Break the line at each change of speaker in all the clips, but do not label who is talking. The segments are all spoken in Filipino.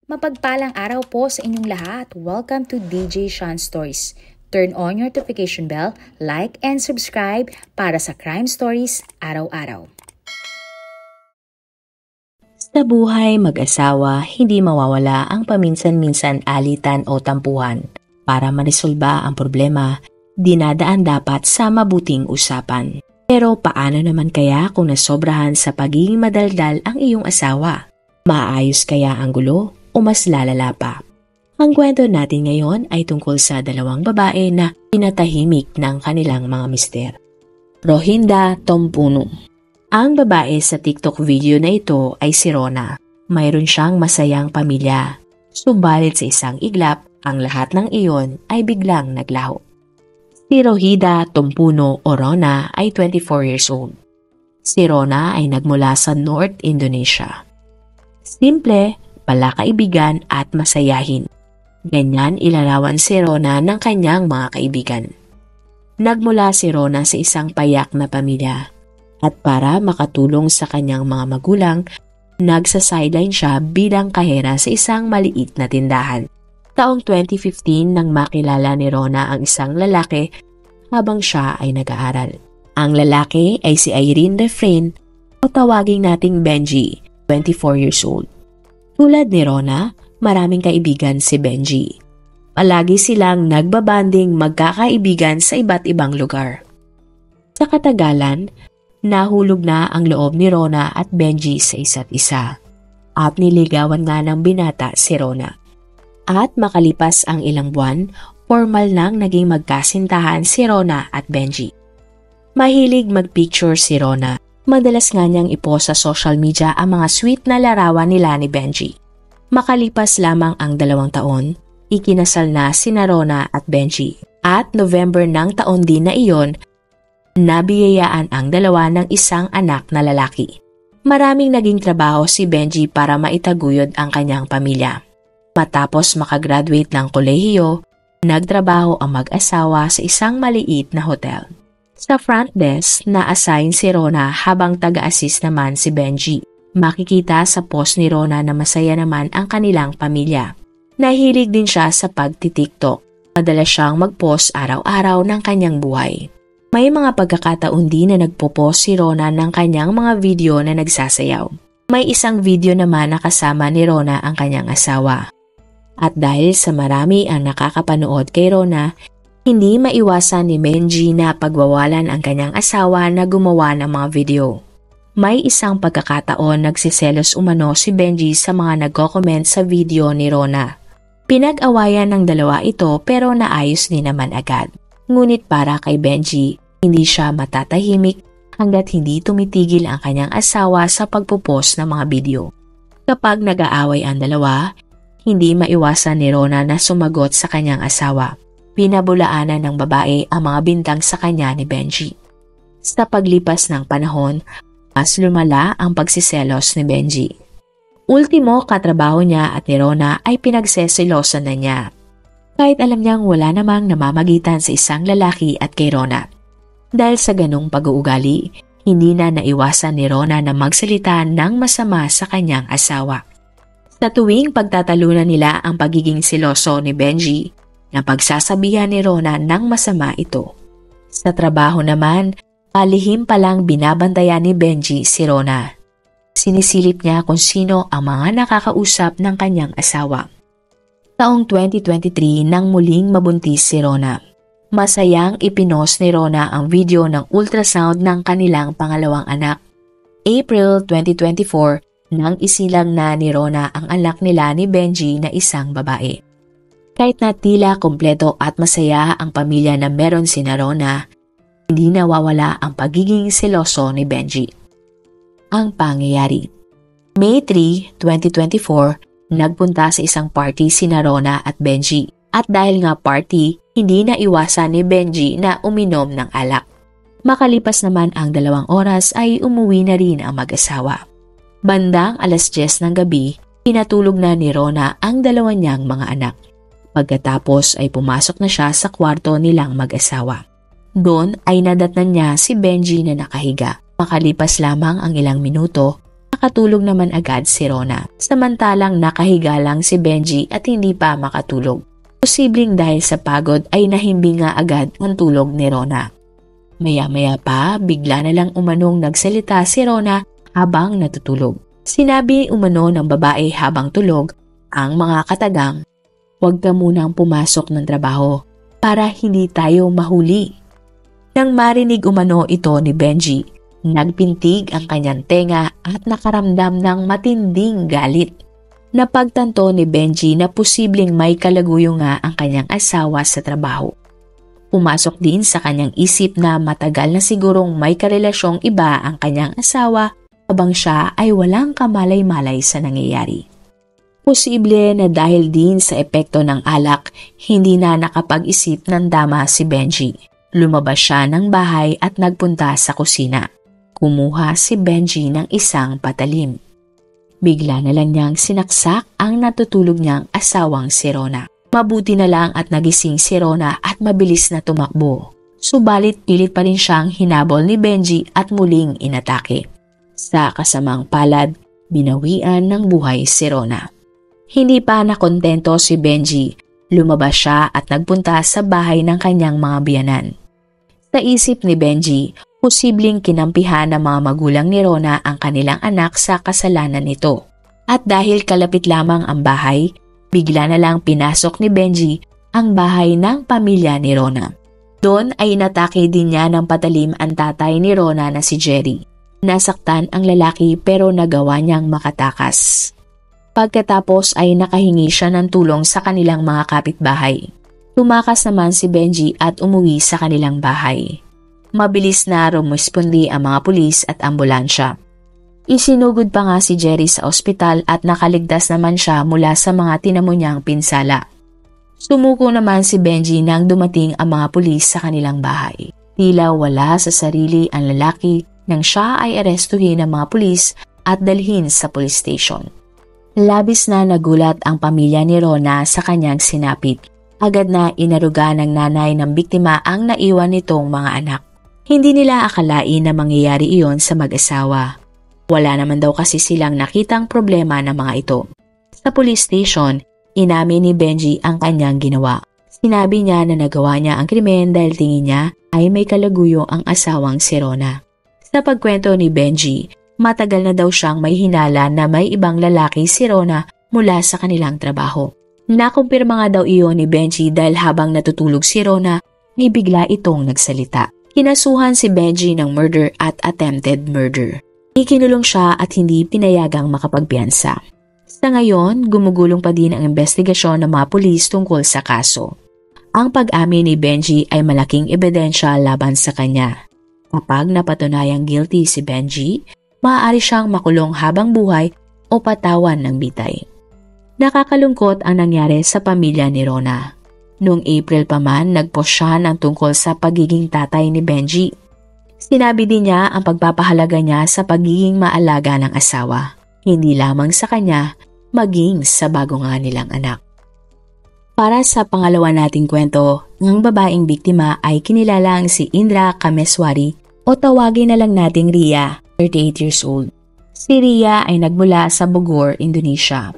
Mapagpalang araw po sa inyong lahat. Welcome to DJ Sean Stories. Turn on your notification bell, like and subscribe para sa crime stories araw-araw.
Sa buhay mag-asawa, hindi mawawala ang paminsan-minsan alitan o tampuhan. Para maresolba ang problema, dinadaan dapat sa mabuting usapan. Pero paano naman kaya kung nasobrahan sa pagiging madaldal ang iyong asawa? Maayos kaya ang gulo o mas lalala pa? Ang kwento natin ngayon ay tungkol sa dalawang babae na pinatahimik ng kanilang mga mister. Rohinda Tompuno. Ang babae sa TikTok video na ito ay si Rona. Mayroon siyang masayang pamilya. Subalit sa isang iglap, ang lahat ng iyon ay biglang naglaho. Si Rohinda Tompuno o Rona ay 24 years old. Si Rona ay nagmula sa North Indonesia. Simple, palakaibigan at masayahin. Ganyan ilarawan si Rona ng kanyang mga kaibigan. Nagmula si Rona sa isang payak na pamilya. At para makatulong sa kanyang mga magulang, nagsa-sideline siya bilang kahera sa isang maliit na tindahan. Taong 2015 nang makilala ni Rona ang isang lalaki habang siya ay nag-aaral. Ang lalaki ay si Irene Refrain o tawaging nating Benji, 24 years old. Tulad ni Rona, maraming kaibigan si Benji. Palagi silang nagbabanding magkakaibigan sa iba't ibang lugar. Sa katagalan, nahulog na ang loob ni Rona at Benji sa isa't isa. At niligawan nga ng binata si Rona. At makalipas ang ilang buwan, formal nang naging magkasintahan si Rona at Benji. Mahilig magpicture si Rona. Madalas nga niyang ipost sa social media ang mga sweet na larawan nila ni Benji. Makalipas lamang ang 2 taon, ikinasal na sina Rona at Benji. At November ng taon din na iyon, nabiyayaan ang dalawa ng isang anak na lalaki. Maraming naging trabaho si Benji para maitaguyod ang kanyang pamilya. Matapos makagraduate ng kolehiyo, nagtrabaho ang mag-asawa sa isang maliit na hotel. Sa front desk, na-assign si Rona habang taga-assist naman si Benji. Makikita sa post ni Rona na masaya naman ang kanilang pamilya. Nahilig din siya sa pagti-TikTok. Madalas siyang mag-post araw-araw ng kanyang buhay. May mga pagkakataon din na nagpo-post si Rona ng kanyang mga video na nagsasayaw. May isang video naman na kasama ni Rona ang kanyang asawa. At dahil sa marami ang nakakapanood kay Rona, hindi maiwasan ni Benji na pagwawalan ang kanyang asawa na gumawa ng mga video. May isang pagkakataon nagsiselos umano si Benji sa mga nagko-comment sa video ni Rona. Pinag-awayan ng dalawa ito pero naayos din naman agad. Ngunit para kay Benji, hindi siya matatahimik hanggat hindi tumitigil ang kanyang asawa sa pagpupost ng mga video. Kapag nag-aaway ang dalawa, hindi maiwasan ni Rona na sumagot sa kanyang asawa. Pinabulaanan ng babae ang mga bintang sa kanya ni Benji. Sa paglipas ng panahon, mas lumala ang pagsiselos ni Benji. Ultimo katrabaho niya at ni Rona ay pinagseselosan na niya. Kahit alam niyang wala namang namamagitan sa isang lalaki at kay Rona. Dahil sa ganong pag-uugali, hindi na naiwasan ni Rona na magsalita ng masama sa kanyang asawa. Sa tuwing pagtatalunan nila ang pagiging seloso ni Benji, napagsasabihan ni Rona ng masama ito. Sa trabaho naman, palihim palang binabantayan ni Benji si Rona. Sinisilip niya kung sino ang mga nakakausap ng kanyang asawa. Taong 2023 nang muling mabuntis si Rona. Masayang ipinost ni Rona ang video ng ultrasound ng kanilang pangalawang anak. April 2024 nang isilang na ni Rona ang anak nila ni Benji na isang babae. Kahit na tila kompleto at masaya ang pamilya na meron sina Rona, hindi nawawala ang pagiging seloso ni Benji. Ang pangyayari. May 3, 2024, nagpunta sa isang party sina Rona at Benji. At dahil nga party, hindi na iwasan ni Benji na uminom ng alak. Makalipas naman ang 2 oras ay umuwi na rin ang mag-asawa. Bandang 10:00 ng gabi, pinatulog na ni Rona ang 2 niyang mga anak. Pagkatapos ay pumasok na siya sa kwarto nilang mag-asawa. Doon ay nadatnan niya si Benji na nakahiga. Makalipas lamang ang ilang minuto, nakatulog naman agad si Rona. Samantalang nakahiga lang si Benji at hindi pa makatulog. Posibleng dahil sa pagod ay nahimbing nga agad ang tulog ni Rona. Maya-maya pa, bigla na lang umanong nagsalita si Rona habang natutulog. Sinabi umano ng babae habang tulog ang mga katagang, "Huwag ka munang pumasok ng trabaho para hindi tayo mahuli." Nang marinig umano ito ni Benji, nagpintig ang kanyang tenga at nakaramdam ng matinding galit. Napagtanto ni Benji na posibleng may kalaguyo nga ang kanyang asawa sa trabaho. Pumasok din sa kanyang isip na matagal na sigurong may karelasyong iba ang kanyang asawa habang siya ay walang kamalay-malay sa nangyayari. Posible na dahil din sa epekto ng alak, hindi na nakapag-isip ng dama si Benji. Lumabas siya ng bahay at nagpunta sa kusina. Kumuha si Benji ng isang patalim. Bigla na lang niyang sinaksak ang natutulog niyang asawang si Rona. Mabuti na lang at nagising si Rona at mabilis na tumakbo. Subalit pilit pa rin siyang hinabol ni Benji at muling inatake. Sa kasamang palad, binawian ng buhay si Rona. Hindi pa nakontento si Benji. Lumabas siya at nagpunta sa bahay ng kanyang mga biyanan. Sa isip ni Benji, posibleng kinampihan ng mga magulang ni Rona ang kanilang anak sa kasalanan nito. At dahil kalapit lamang ang bahay, bigla na lang pinasok ni Benji ang bahay ng pamilya ni Rona. Doon ay inatake din niya ng patalim ang tatay ni Rona na si Jerry. Nasaktan ang lalaki pero nagawa niyang makatakas. Pagkatapos ay nakahingi siya ng tulong sa kanilang mga kapitbahay. Tumakas naman si Benji at umuwi sa kanilang bahay. Mabilis na rumispondi ang mga pulis at ambulansya. Isinugod pa nga si Jerry sa ospital at nakaligtas naman siya mula sa mga tinamo niyang pinsala. Sumuko naman si Benji nang dumating ang mga pulis sa kanilang bahay. Tila wala sa sarili ang lalaki nang siya ay arestuhin ng mga pulis at dalhin sa police station. Labis na nagulat ang pamilya ni Rona sa kanyang sinapit. Agad na inaruga ng nanay ng biktima ang naiwan nitong mga anak. Hindi nila akalain na mangyayari iyon sa mag-asawa. Wala naman daw kasi silang nakitang problema ng mga ito. Sa police station, inamin ni Benji ang kanyang ginawa. Sinabi niya na nagawa niya ang krimen dahil tingin niya ay may kalaguyo ang asawang si Rona. Sa pagkwento ni Benji, matagal na daw siyang may hinala na may ibang lalaki si Rona mula sa kanilang trabaho. Nakumpirma nga daw iyon ni Benji dahil habang natutulog si Rona, ay bigla itong nagsalita. Kinasuhan si Benji ng murder at attempted murder. Ikinulong siya at hindi pinayagang makapagpiyansa. Sa ngayon, gumugulong pa din ang investigasyon ng mga pulis tungkol sa kaso. Ang pag-amin ni Benji ay malaking ebidensya laban sa kanya. Kapag napatunayang guilty si Benji, maaari siyang makulong habang buhay o patawan ng bitay. Nakakalungkot ang nangyari sa pamilya ni Rona. Noong April pa man, nag-post siya ng tungkol sa pagiging tatay ni Benji. Sinabi din niya ang pagpapahalaga niya sa pagiging maalaga ng asawa, hindi lamang sa kanya, maging sa bago nga nilang anak. Para sa pangalawa nating kwento, ang babaeng biktima ay kinilalang si Indra Kameswari o tawagin na lang nating Ria, 38 years old. Si Ria ay nagmula sa Bogor, Indonesia.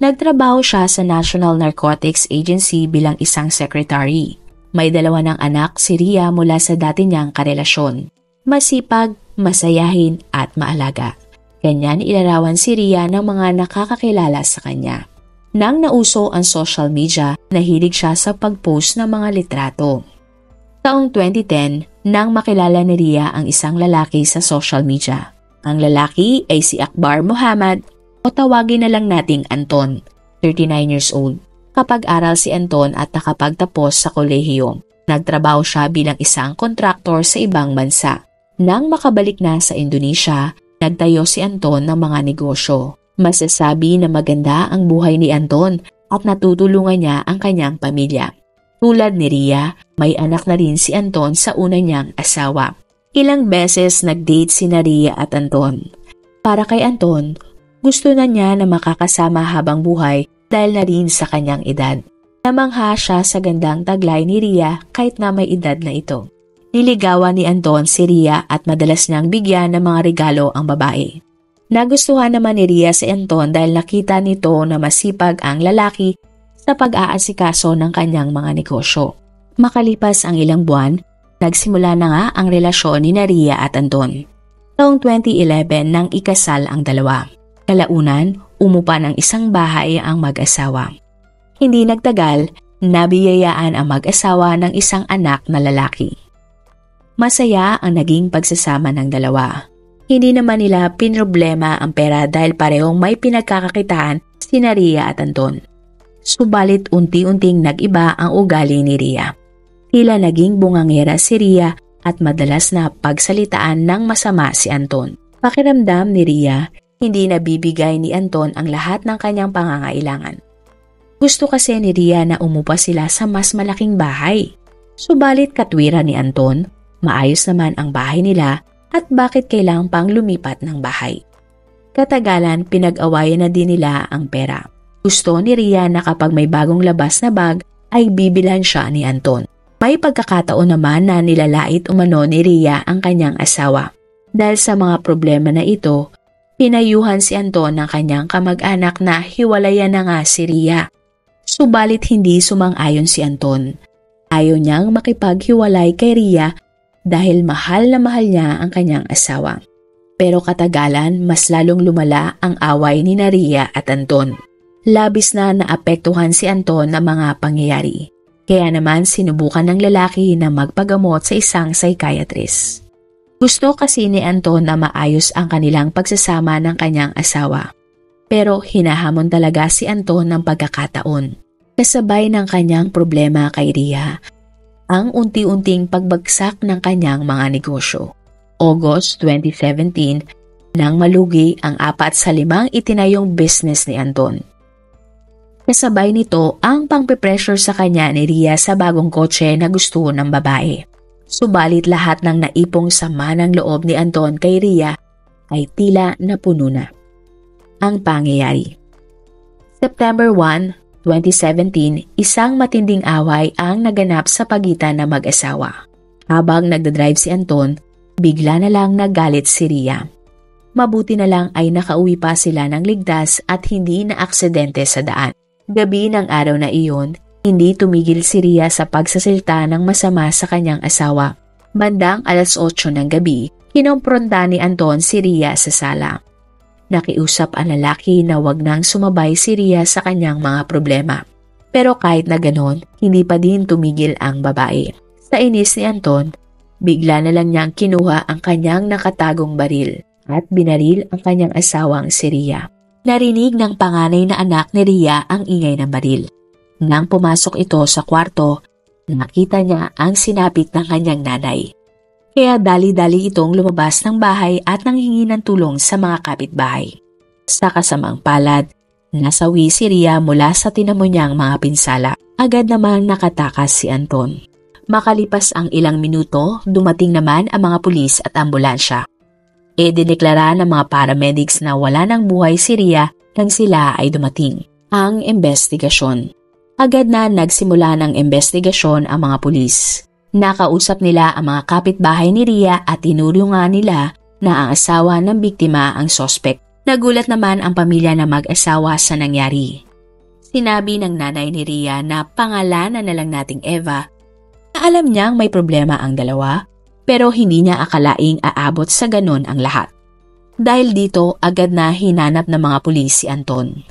Nagtrabaho siya sa National Narcotics Agency bilang isang secretary. May dalawa ng anak si Ria mula sa dati niyang karelasyon. Masipag, masayahin at maalaga. Ganyan ilarawan si Ria ng mga nakakakilala sa kanya. Nang nauso ang social media, nahilig siya sa pag-post ng mga litrato. Taong 2010, nang makilala ni Ria ang isang lalaki sa social media. Ang lalaki ay si Akbar Muhammad o tawagin na lang nating Anton, 39 years old. Kapag-aral si Anton at nakapagtapos sa kolehiyo. Nagtrabaho siya bilang isang kontraktor sa ibang bansa. Nang makabalik na sa Indonesia, nagtayo si Anton ng mga negosyo. Masasabi na maganda ang buhay ni Anton at natutulungan niya ang kanyang pamilya. Tulad ni Ria, may anak na rin si Anton sa una niyang asawa. Ilang beses nag-date si Ria at Anton. Para kay Anton, gusto na niya na makakasama habang buhay dahil na rin sa kanyang edad. Namangha siya sa gandang taglay ni Ria kahit na may edad na ito. Niligawan ni Anton si Ria at madalas niyang bigyan ng mga regalo ang babae. Nagustuhan naman ni Rhea si Anton dahil nakita nito na masipag ang lalaki sa pag-aasikaso ng kanyang mga negosyo. Makalipas ang ilang buwan, nagsimula na nga ang relasyon ni Rhea at Anton. Taong 2011 nang ikasal ang dalawa. Kalaunan, umupa ng isang bahay ang mag-asawa. Hindi nagtagal, nabiyayaan ang mag-asawa ng isang anak na lalaki. Masaya ang naging pagsasama ng dalawa. Hindi naman nila pinroblema ang pera dahil parehong may pinagkakakitaan sina Rhea at Anton. Subalit unti-unting nag-iba ang ugali ni Rhea. Tila naging bungangera si Rhea at madalas na pagsalitaan ng masama si Anton. Pakiramdam ni Rhea, hindi nabibigay ni Anton ang lahat ng kanyang pangangailangan. Gusto kasi ni Rhea na umupa sila sa mas malaking bahay. Subalit katwiran ni Anton, maayos naman ang bahay nila at bakit kailangang pang lumipat ng bahay. Katagalan, pinag-awayan na din nila ang pera. Gusto ni Rhea na kapag may bagong labas na bag ay bibilhan siya ni Anton. May pagkakataon naman na nilalait umano ni Rhea ang kanyang asawa. Dahil sa mga problema na ito, pinayuhan si Anton ng kanyang kamag-anak na hiwalayan na nga si Rhea. Subalit hindi sumang-ayon si Anton. Ayaw niyang makipaghiwalay kay Rhea dahil mahal na mahal niya ang kanyang asawa. Pero katagalan, mas lalong lumala ang away ni Rhea at Anton. Labis na naapektuhan si Anton ng mga pangyayari. Kaya naman sinubukan ng lalaki na magpagamot sa isang psychiatrist. Gusto kasi ni Anton na maayos ang kanilang pagsasama ng kanyang asawa. Pero hinahamon talaga si Anton ng pagkakataon. Kasabay ng kanyang problema kay Rhea, ang unti-unting pagbagsak ng kanyang mga negosyo. August 2017, nang malugi ang 4 sa 5 itinayong business ni Anton. Kasabay nito ang pangpe-pressure sa kanya ni Rhea sa bagong kotse na gusto ng babae. Subalit lahat ng naipong sama ng loob ni Anton kay Rhea ay tila napuno na. Ang pangyayari. September 1, 2017, isang matinding away ang naganap sa pagitan ng mag-asawa. Habang nagdadrive si Anton, bigla na lang nagalit si Rhea. Mabuti na lang ay nakauwi pa sila ng ligtas at hindi na aksidente sa daan. Gabi ng araw na iyon, hindi tumigil si Rhea sa pagsasalita ng masama sa kanyang asawa. Bandang 8:00 ng gabi, kinompronta ni Anton si Rhea sa sala. Nakiusap ang lalaki na wag nang sumabay si Rhea sa kanyang mga problema. Pero kahit na ganon, hindi pa din tumigil ang babae. Sa inis ni Anton, bigla na lang niyang kinuha ang kanyang nakatagong baril at binaril ang kanyang asawang si Rhea. Narinig ng panganay na anak ni Rhea ang ingay ng baril. Nang pumasok ito sa kwarto, nakita niya ang sinapit ng kanyang nanay. Kaya dali-dali itong lumabas ng bahay at nanghingi ng tulong sa mga kapitbahay. Sa kasamang palad, nasawi si Rhea mula sa tinamo niyang mga pinsala. Agad namang nakatakas si Anton. Makalipas ang ilang minuto, dumating naman ang mga pulis at ambulansya. Dineklara ng mga paramedics na wala ng buhay si Rhea nang sila ay dumating. Ang investigasyon. Agad na nagsimula ng investigasyon ang mga pulis. Nakausap nila ang mga kapitbahay ni Rhea at tinuro nga nila na ang asawa ng biktima ang sospek. Nagulat naman ang pamilya na mag-asawa sa nangyari. Sinabi ng nanay ni Rhea na pangalanan na lang nating Eva. Alam niyang may problema ang dalawa. Pero hindi niya akalaing aabot sa ganon ang lahat. Dahil dito, agad na hinanap ng mga pulis si Anton.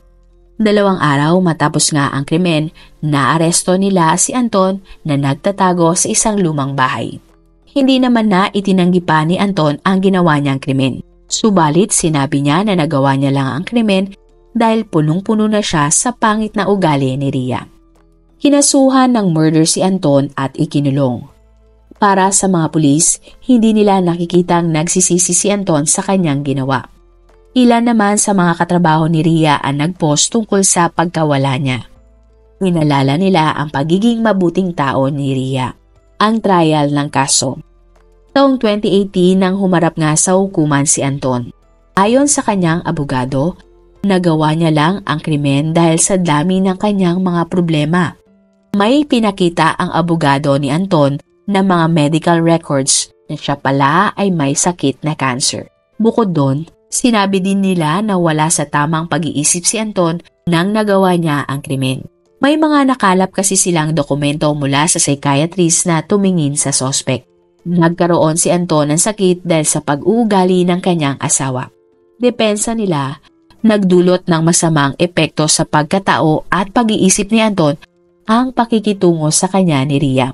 2 araw matapos nga ang krimen, naaresto nila si Anton na nagtatago sa isang lumang bahay. Hindi naman na itinanggi pa ni Anton ang ginawa niyang krimen. Subalit sinabi niya na nagawa niya lang ang krimen dahil punong-puno na siya sa pangit na ugali ni Rhea. Kinasuhan ng murder si Anton at ikinulong. Para sa mga pulis, hindi nila nakikitang nagsisisi si Anton sa kanyang ginawa. Ilan naman sa mga katrabaho ni Rhea ang nagpost tungkol sa pagkawala niya. Inalala nila ang pagiging mabuting tao ni Rhea. Ang trial ng kaso. Taong 2018 nang humarap nga sa hukuman si Anton. Ayon sa kanyang abogado, nagawa niya lang ang krimen dahil sa dami ng kanyang mga problema. May pinakita ang abogado ni Anton na mga medical records na siya pala ay may sakit na cancer. Bukod doon, Sinabi din nila na wala sa tamang pag-iisip si Anton nang nagawa niya ang krimen. May mga nakalap kasi silang dokumento mula sa psychiatrist na tumingin sa suspect. Nagkaroon si Anton ng sakit dahil sa pag-uugali ng kanyang asawa. Depensa nila, nagdulot ng masamang epekto sa pagkatao at pag-iisip ni Anton ang pakikitungo sa kanya ni Ria.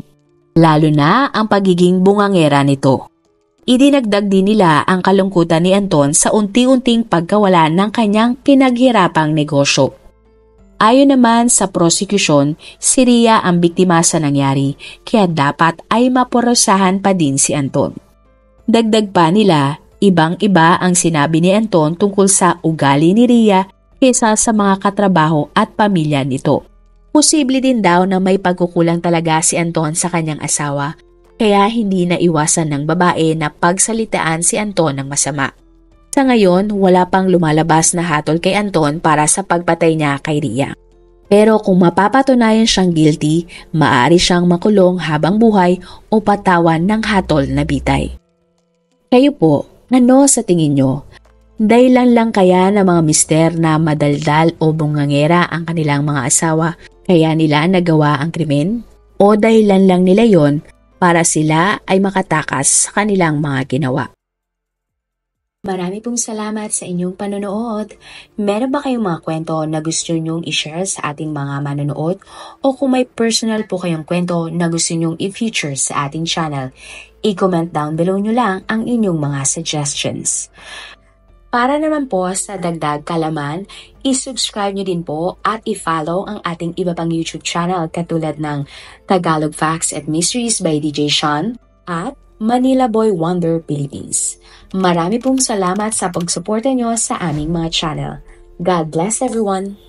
Lalo na ang pagiging bungangera nito. Idinagdag din nila ang kalungkutan ni Anton sa unti-unting pagkawala ng kanyang pinaghirapang negosyo. Ayon naman sa prosecution, si Ria ang biktima sa nangyari, kaya dapat ay maparusahan pa din si Anton. Dagdag pa nila, ibang-iba ang sinabi ni Anton tungkol sa ugali ni Ria kaysa sa mga katrabaho at pamilya nito. Posible din daw na may pagkukulang talaga si Anton sa kanyang asawa, kaya hindi na iwasan ng babae na pagsalitaan si Anton ng masama. Sa ngayon, wala pang lumalabas na hatol kay Anton para sa pagpatay niya kay Ria. Pero kung mapapatunayan siyang guilty, maaari siyang makulong habang buhay o patawan ng hatol na bitay. Kayo po, ano sa tingin nyo? Dahilan lang kaya ng mga mister na madaldal o bungangera ang kanilang mga asawa kaya nila nagawa ang krimen? O dahilan lang nila yon para sila ay makatakas sa kanilang mga ginawa? Marami pong salamat sa inyong panonood. Meron ba kayong mga kwento na gusto nyong i-share sa ating mga manonood? O kung may personal po kayong kwento na gusto nyong i-feature sa ating channel, i-comment down below nyo lang ang inyong mga suggestions. Para naman po sa dagdag kalaman, i-subscribe nyo din po at i-follow ang ating iba pang YouTube channel katulad ng Tagalog Facts and Mysteries by DJ Sean at Manila Boy Wonder Philippines. Marami pong salamat sa pagsuporta nyo sa aming mga channel. God bless everyone!